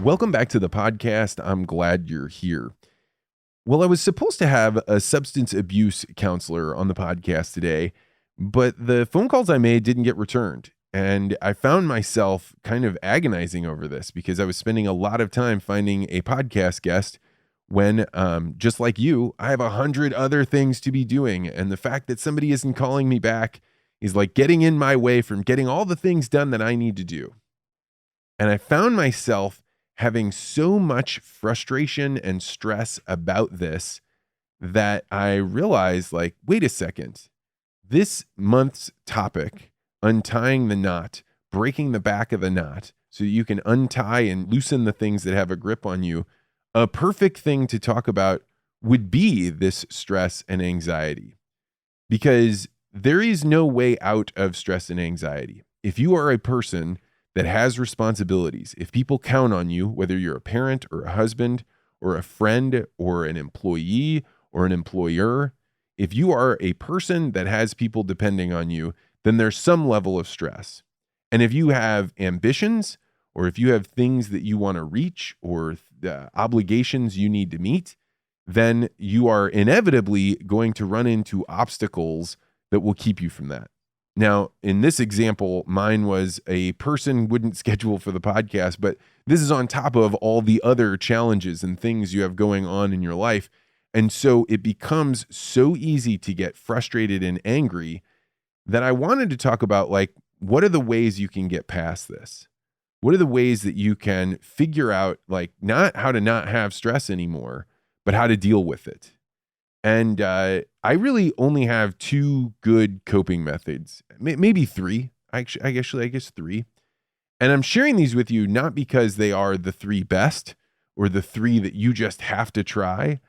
Welcome back to the podcast. I'm glad you're here. Well, I was supposed to have a substance abuse counselor on the podcast today, but the phone calls I made didn't get returned. And I found myself kind of agonizing over this because I was spending a lot of time finding a podcast guest when, just like you, I have 100 other things to be doing. And the fact that somebody isn't calling me back is like getting in my way from getting all the things done that I need to do. And I found myself having so much frustration and stress about this that I realized, like, wait a second, this month's topic, untying the knot, breaking the back of the knot so you can untie and loosen the things that have a grip on you, a perfect thing to talk about would be this stress and anxiety, because there is no way out of stress and anxiety. If you are a person that has responsibilities, if people count on you, whether you're a parent or a husband or a friend or an employee or an employer, if you are a person that has people depending on you, then there's some level of stress. And if you have ambitions, or if you have things that you want to reach, or obligations you need to meet, then you are inevitably going to run into obstacles that will keep you from that. Now, in this example, mine was a person wouldn't schedule for the podcast, but this is on top of all the other challenges and things you have going on in your life. And so it becomes so easy to get frustrated and angry that I wanted to talk about, like, what are the ways you can get past this? What are the ways that you can figure out, like, not how to not have stress anymore, but how to deal with it? And I really only have two good coping methods, maybe three. I guess three. And I'm sharing these with you not because they are the three best or the three that you just have to try,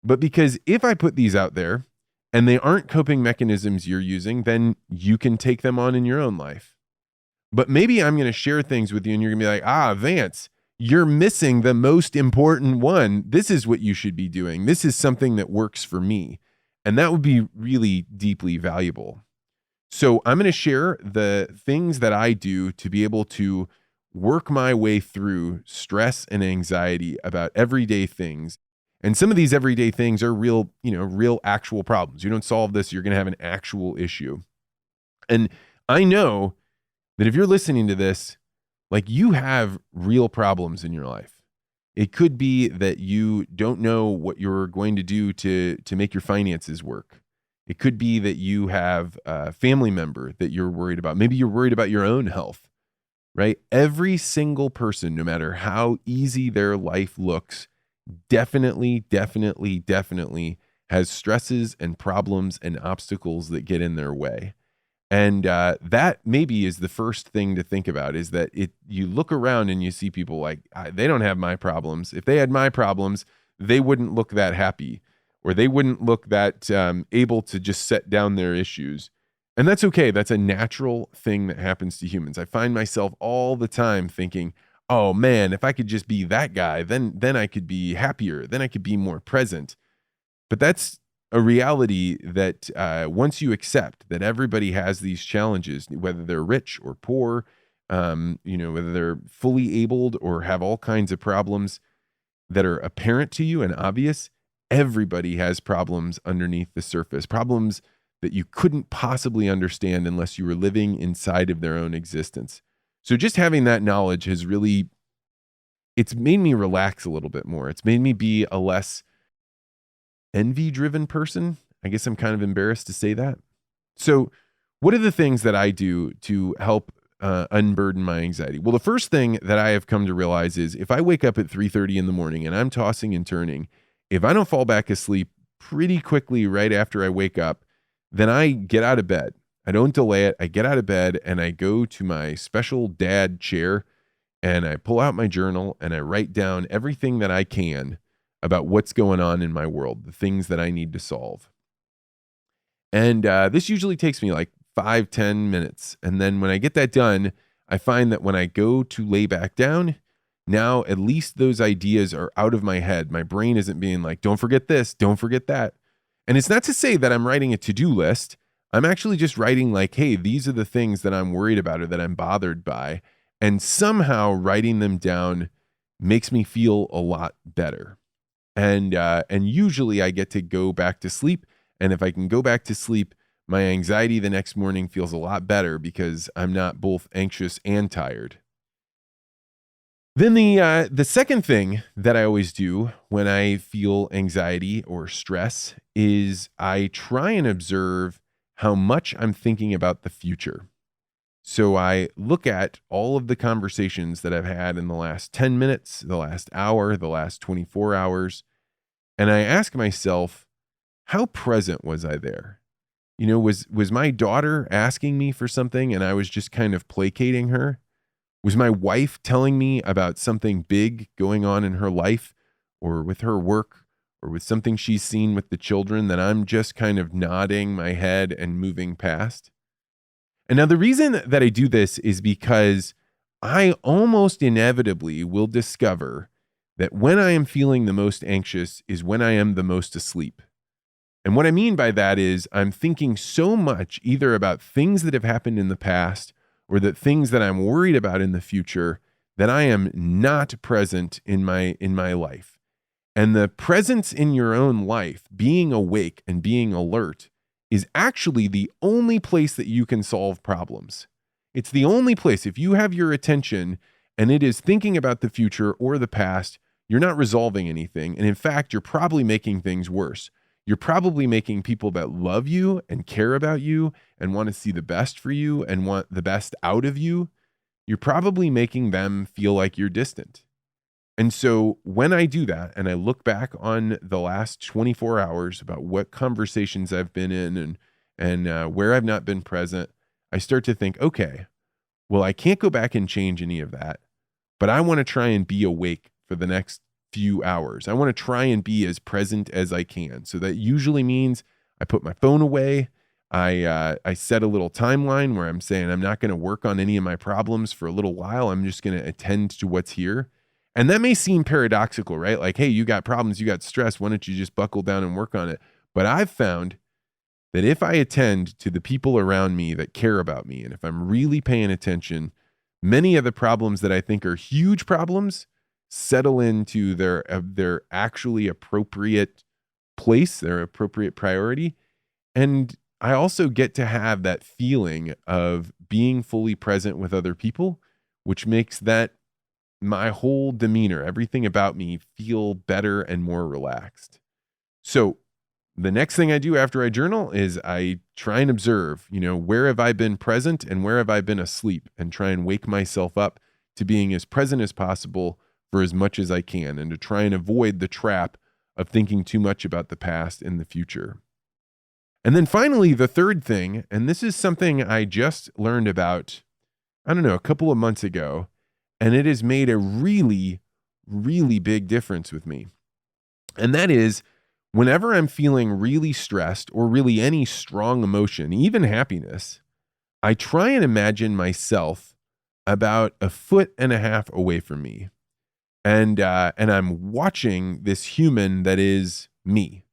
but because if I put these out there and they aren't coping mechanisms you're using, then you can take them on in your own life. But maybe I'm going to share things with you and you're going to be like, Vance, you're missing the most important one. This is what you should be doing. This is something that works for me. And that would be really deeply valuable. So I'm going to share the things that I do to be able to work my way through stress and anxiety about everyday things. And some of these everyday things are real actual problems. You don't solve this, you're going to have an actual issue. And I know that if you're listening to this, like, you have real problems in your life. It could be that you don't know what you're going to do to make your finances work. It could be that you have a family member that you're worried about. Maybe you're worried about your own health, right? Every single person, no matter how easy their life looks, definitely has stresses and problems and obstacles that get in their way. And that maybe is the first thing to think about, is that you look around and you see people like, they don't have my problems. If they had my problems, they wouldn't look that happy, or they wouldn't look that able to just set down their issues. And that's okay. That's a natural thing that happens to humans. I find myself all the time thinking, oh man, if I could just be that guy, then I could be happier. Then I could be more present. But that's a reality that once you accept that everybody has these challenges, whether they're rich or poor, whether they're fully abled or have all kinds of problems that are apparent to you and obvious, everybody has problems underneath the surface, problems that you couldn't possibly understand unless you were living inside of their own existence. So just having that knowledge has really, it's made me relax a little bit more. It's made me be a less envy-driven person. I guess I'm kind of embarrassed to say that. So what are the things that I do to help unburden my anxiety? Well, the first thing that I have come to realize is if I wake up at 3:30 in the morning and I'm tossing and turning, if I don't fall back asleep pretty quickly right after I wake up, then I get out of bed. I don't delay it. I get out of bed and I go to my special dad chair and I pull out my journal and I write down everything that I can about what's going on in my world, the things that I need to solve. And this usually takes me like 5-10 minutes. And then when I get that done, I find that when I go to lay back down, now at least those ideas are out of my head. My brain isn't being like, don't forget this, don't forget that. And it's not to say that I'm writing a to-do list. I'm actually just writing like, hey, these are the things that I'm worried about or that I'm bothered by. And somehow writing them down makes me feel a lot better. And usually I get to go back to sleep. And if I can go back to sleep, my anxiety the next morning feels a lot better because I'm not both anxious and tired. Then the second thing that I always do when I feel anxiety or stress is I try and observe how much I'm thinking about the future. So I look at all of the conversations that I've had in the last 10 minutes, the last hour, the last 24 hours, and I ask myself, how present was I there? Was my daughter asking me for something and I was just kind of placating her? Was my wife telling me about something big going on in her life or with her work or with something she's seen with the children that I'm just kind of nodding my head and moving past? And now the reason that I do this is because I almost inevitably will discover that when I am feeling the most anxious is when I am the most asleep. And what I mean by that is I'm thinking so much either about things that have happened in the past or that things that I'm worried about in the future that I am not present in my life. And the presence in your own life, being awake and being alert, is actually the only place that you can solve problems. It's the only place. If you have your attention and it is thinking about the future or the past, you're not resolving anything. And in fact, you're probably making things worse. You're probably making people that love you and care about you and want to see the best for you and want the best out of you, you're probably making them feel like you're distant. And so when I do that and I look back on the last 24 hours about what conversations I've been in and where I've not been present, I start to think, okay, well, I can't go back and change any of that, but I want to try and be awake for the next few hours. I want to try and be as present as I can. So that usually means I put my phone away. I set a little timeline where I'm saying I'm not going to work on any of my problems for a little while. I'm just going to attend to what's here. And that may seem paradoxical, right? Like, hey, you got problems, you got stress. Why don't you just buckle down and work on it? But I've found that if I attend to the people around me that care about me, and if I'm really paying attention, many of the problems that I think are huge problems settle into their actually appropriate place, their appropriate priority. And I also get to have that feeling of being fully present with other people, which makes that my whole demeanor, everything about me feel better and more relaxed. So the next thing I do after I journal is I try and observe, where have I been present and where have I been asleep, and try and wake myself up to being as present as possible for as much as I can, and to try and avoid the trap of thinking too much about the past and the future. And then finally, the third thing, and this is something I just learned about, a couple of months ago, and it has made a really, really big difference with me. And that is whenever I'm feeling really stressed or really any strong emotion, even happiness, I try and imagine myself about 1.5 feet away from me. And I'm watching this human that is me.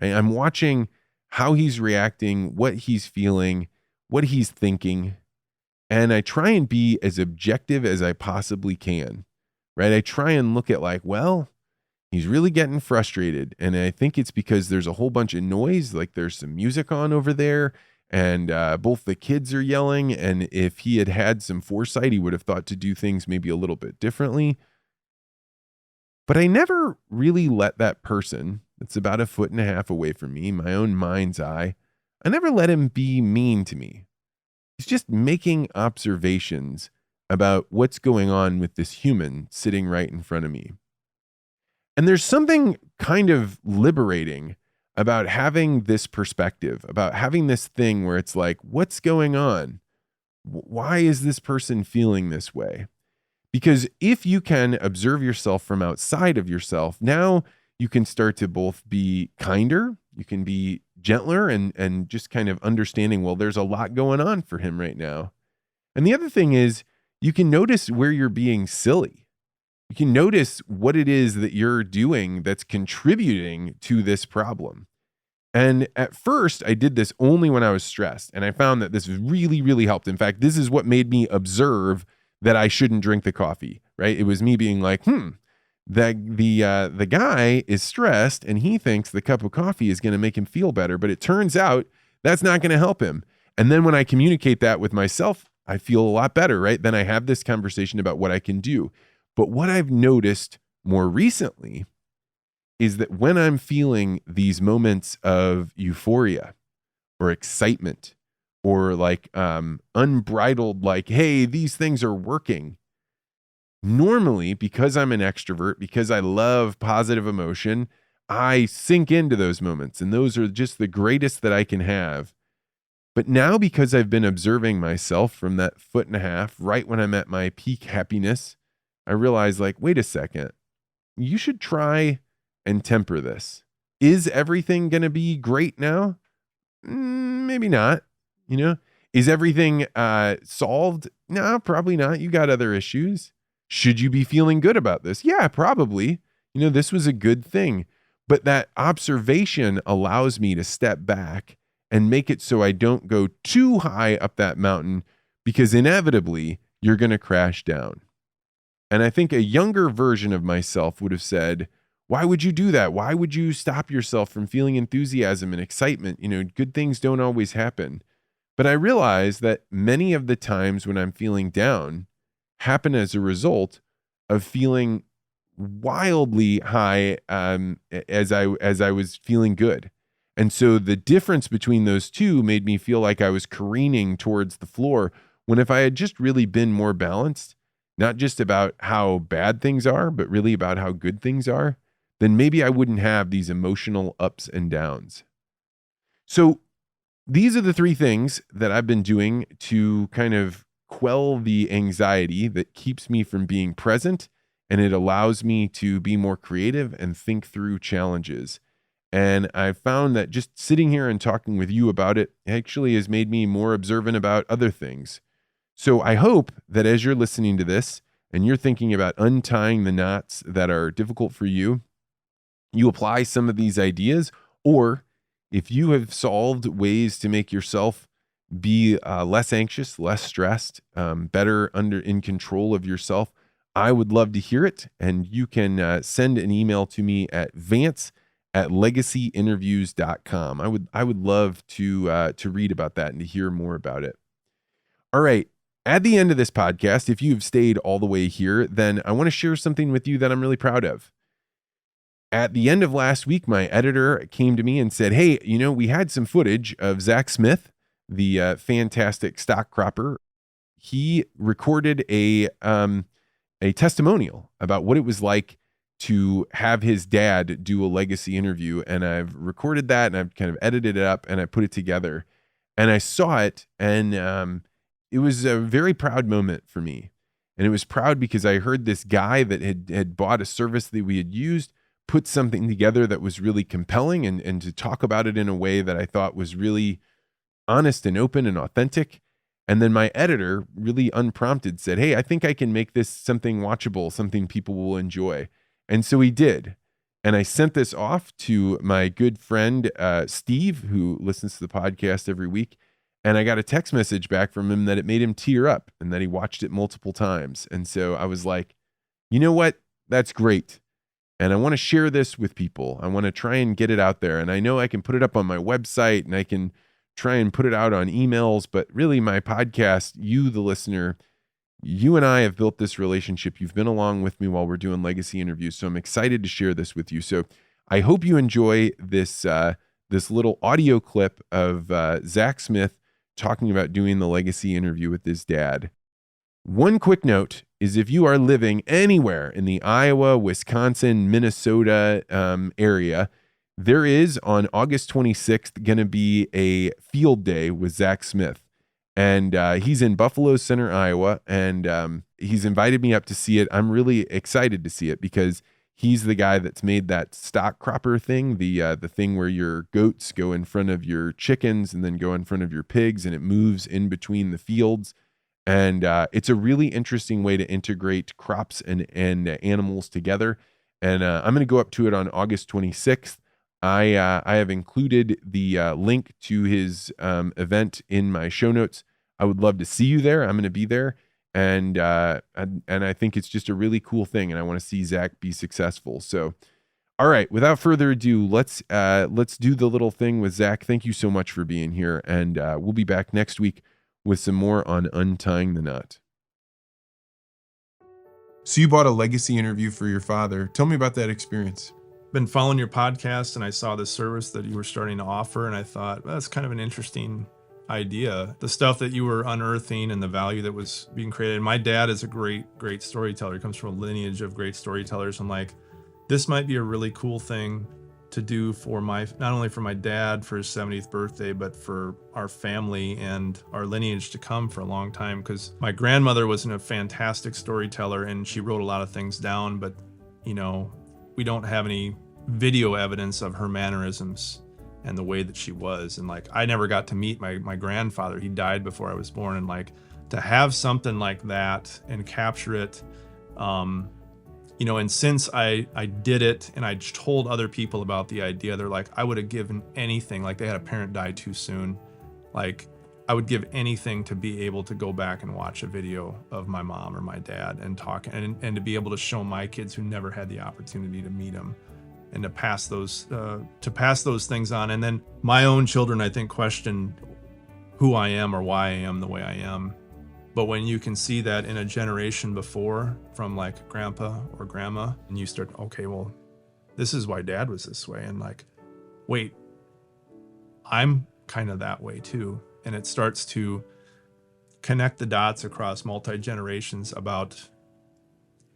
I'm watching how he's reacting, what he's feeling, what he's thinking. And I try and be as objective as I possibly can, right? I try and look at he's really getting frustrated. And I think it's because there's a whole bunch of noise, like there's some music on over there, and both the kids are yelling. And if he had had some foresight, he would have thought to do things maybe a little bit differently. But I never really let that person that's about 1.5 feet away from me, my own mind's eye, I never let him be mean to me. He's just making observations about what's going on with this human sitting right in front of me. And there's something kind of liberating about having this perspective, about having this thing where it's like, what's going on? Why is this person feeling this way? Because if you can observe yourself from outside of yourself, now you can start to both be kinder, you can be gentler and just kind of understanding, well, there's a lot going on for him right now. And the other thing is you can notice where you're being silly. You can notice what it is that you're doing that's contributing to this problem. And at first, I did this only when I was stressed. And I found that this really, really helped. In fact, this is what made me observe that I shouldn't drink the coffee. right? It was me being like, the guy is stressed and he thinks the cup of coffee is going to make him feel better, but it turns out that's not going to help him. And then when I communicate that with myself, I feel a lot better, right? Then I have this conversation about what I can do. But what I've noticed more recently is that when I'm feeling these moments of euphoria or excitement or like unbridled, like, hey, these things are working. Normally, because I'm an extrovert, because I love positive emotion, I sink into those moments, and those are just the greatest that I can have. But now, because I've been observing myself from that foot and a half, right when I'm at my peak happiness, I realize, like, wait a second, you should try and temper this. Is everything going to be great now? Maybe not. You know, is everything solved? No, probably not. You got other issues. Should you be feeling good about this? Yeah, probably. This was a good thing. But that observation allows me to step back and make it so I don't go too high up that mountain, because inevitably you're going to crash down. And I think a younger version of myself would have said, why would you do that? Why would you stop yourself from feeling enthusiasm and excitement? Good things don't always happen. But I realize that many of the times when I'm feeling down happen as a result of feeling wildly high as I was feeling good. And so the difference between those two made me feel like I was careening towards the floor, when if I had just really been more balanced, not just about how bad things are, but really about how good things are, then maybe I wouldn't have these emotional ups and downs. So these are the three things that I've been doing to kind of quell the anxiety that keeps me from being present, and it allows me to be more creative and think through challenges. And I found that just sitting here and talking with you about it actually has made me more observant about other things. So I hope that as you're listening to this and you're thinking about untying the knots that are difficult for you, you apply some of these ideas, or if you have solved ways to make yourself be less anxious, less stressed, better in control of yourself, I would love to hear it. And you can send an email to me at vance@legacyinterviews.com. I would love to read about that and to hear more about it. All right. At the end of this podcast, if you've stayed all the way here, then I want to share something with you that I'm really proud of. At the end of last week, my editor came to me and said, hey, we had some footage of Zach Smith, the fantastic stock cropper. He recorded a testimonial about what it was like to have his dad do a legacy interview. And I've recorded that and I've kind of edited it up and I put it together. And I saw it, and it was a very proud moment for me. And it was proud because I heard this guy that had bought a service that we had used put something together that was really compelling, and to talk about it in a way that I thought was really honest and open and authentic. And then my editor, really unprompted, said, hey, I think I can make this something watchable, something people will enjoy. And so he did. And I sent this off to my good friend, Steve, who listens to the podcast every week. And I got a text message back from him that it made him tear up and that he watched it multiple times. And so I was like, you know what? That's great. And I want to share this with people. I want to try and get it out there. And I know I can put it up on my website and I can try and put it out on emails, but really my podcast, you, the listener, you and I have built this relationship. You've been along with me while we're doing legacy interviews. So I'm excited to share this with you. So I hope you enjoy this, this little audio clip of Zach Smith talking about doing the legacy interview with his dad. One quick note is, if you are living anywhere in the Iowa, Wisconsin, Minnesota area, there is on August 26th going to be a field day with Zach Smith. And he's in Buffalo Center, Iowa, and he's invited me up to see it. I'm really excited to see it because he's the guy that's made that stock cropper thing, the thing where your goats go in front of your chickens and then go in front of your pigs, and it moves in between the fields. And it's a really interesting way to integrate crops and animals together. And I'm going to go up to it on August 26th. I have included the link to his event in my show notes. I would love to see you there. I'm going to be there. And I think it's just a really cool thing, and I want to see Zach be successful. So, all right, without further ado, let's do the little thing with Zach. Thank you so much for being here, and we'll be back next week with some more on untying the knot. So you bought a legacy interview for your father. Tell me about that experience. Been following your podcast, and I saw the service that you were starting to offer, and I thought, well, that's kind of an interesting idea. The stuff that you were unearthing and the value that was being created. My dad is a great storyteller. He comes from a lineage of great storytellers. I'm like, this might be a really cool thing to do for not only for my dad for his 70th birthday, but for our family and our lineage to come for a long time. Because my grandmother was a fantastic storyteller, and she wrote a lot of things down, but we don't have any video evidence of her mannerisms and the way that she was. And like, I never got to meet my grandfather. He died before I was born. And like, to have something like that and capture it, and since I did it and I told other people about the idea, they're like, I would have given anything. Like, they had a parent die too soon. Like, I would give anything to be able to go back and watch a video of my mom or my dad and talk, and to be able to show my kids who never had the opportunity to meet them, and to pass those things on. And then my own children, I think, question who I am or why I am the way I am. But when you can see that in a generation before, from like grandpa or grandma, and you start, okay, well, this is why dad was this way. And like, wait, I'm kind of that way too. And it starts to connect the dots across multi-generations about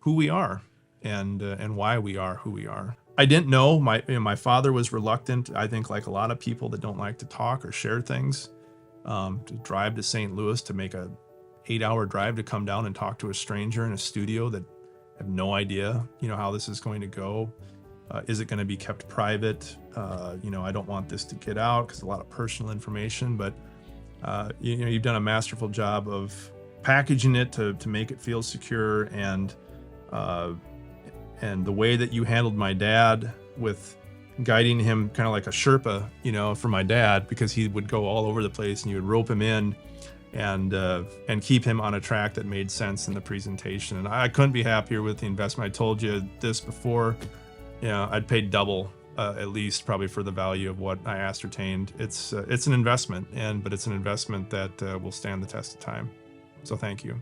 who we are and why we are who we are. I didn't know. My father was reluctant, I think, like a lot of people that don't like to talk or share things, to drive to St. Louis, to make a 8-hour drive to come down and talk to a stranger in a studio that have no idea, how this is going to go. Is it going to be kept private? I don't want this to get out because a lot of personal information, but you've done a masterful job of packaging it to make it feel secure, and the way that you handled my dad with guiding him kind of like a Sherpa, for my dad, because he would go all over the place, and you would rope him in and keep him on a track that made sense in the presentation. And I couldn't be happier with the investment. I told you this before, I'd paid double, at least probably, for the value of what I ascertained. It's an investment, but it's an investment that will stand the test of time. So thank you.